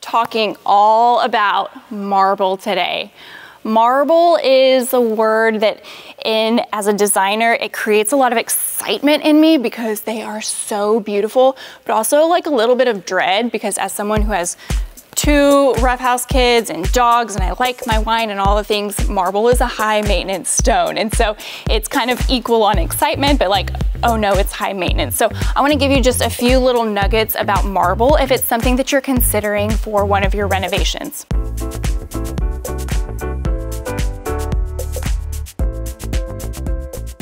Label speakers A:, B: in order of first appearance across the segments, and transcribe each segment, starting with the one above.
A: talking all about marble today. Marble is a word that as a designer, it creates a lot of excitement in me because they are so beautiful, but also like a little bit of dread because as someone who has 2 roughhouse kids and dogs and I like my wine and all the things, marble is a high maintenance stone. And so it's kind of equal on excitement, but like, oh no, it's high maintenance. So I wanna give you just a few little nuggets about marble if it's something that you're considering for one of your renovations.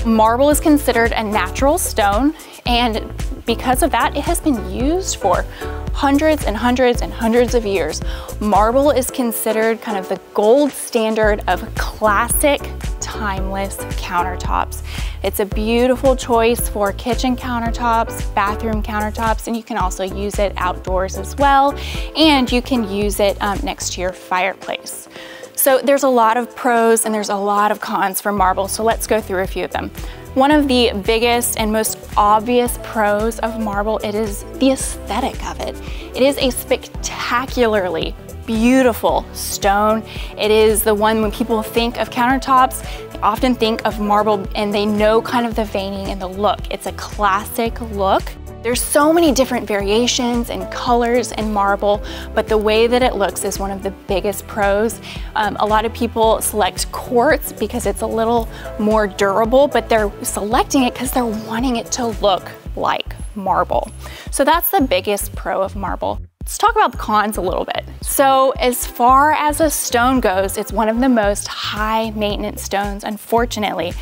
A: Marble is considered a natural stone, and because of that, it has been used for hundreds and hundreds and hundreds of years. Marble is considered kind of the gold standard of classic, timeless countertops. It's a beautiful choice for kitchen countertops, bathroom countertops, and you can also use it outdoors as well, and you can use it next to your fireplace. So there's a lot of pros and there's a lot of cons for marble, so let's go through a few of them. One of the biggest and most obvious pros of marble, it is the aesthetic of it. It is a spectacularly beautiful stone. It is the one when people think of countertops, they often think of marble and they know kind of the veining and the look. It's a classic look. There's so many different variations and colors in marble, but the way that it looks is one of the biggest pros. A lot of people select quartz because it's a little more durable, but they're selecting it because they're wanting it to look like marble. So that's the biggest pro of marble. Let's talk about the cons a little bit. So as far as a stone goes, it's one of the most high maintenance stones, unfortunately.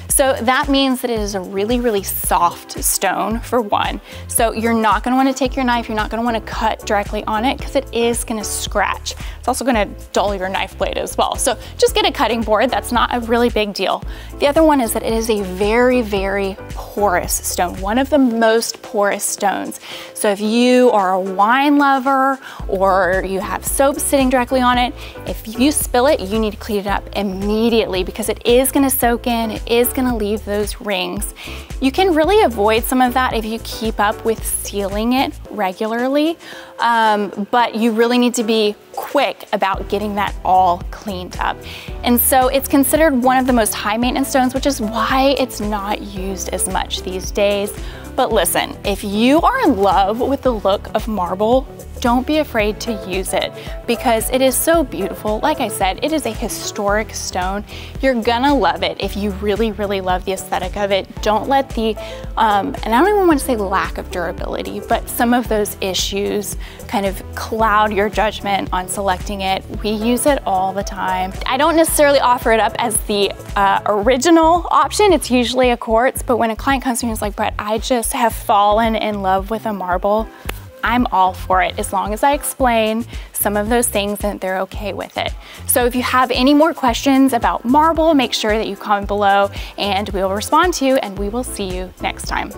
A: So that means that it is a really, really soft stone for one. So you're not gonna wanna take your knife, you're not gonna wanna cut directly on it because it is gonna scratch. It's also gonna dull your knife blade as well. So just get a cutting board, that's not a really big deal. The other one is that it is a very, very porous stone, one of the most porous stones. So if you are a wine lover or you have soap sitting directly on it, if you spill it, you need to clean it up immediately because it is gonna soak in, it is gonna leave those rings. You can really avoid some of that if you keep up with sealing it regularly, but you really need to be quick about getting that all cleaned up. And so it's considered one of the most high maintenance stones, which is why it's not used as much these days. But listen, if you are in love with the look of marble, don't be afraid to use it because it is so beautiful. Like I said, it is a historic stone. You're gonna love it if you really, really love the aesthetic of it. Don't let the, and I don't even want to say lack of durability, but some of those issues kind of cloud your judgment on selecting it. We use it all the time. I don't necessarily offer it up as the original option. It's usually a quartz, but when a client comes to me and is like, Brett, I just have fallen in love with a marble, I'm all for it as long as I explain some of those things and they're okay with it. So if you have any more questions about marble, make sure that you comment below and we will respond to you and we will see you next time.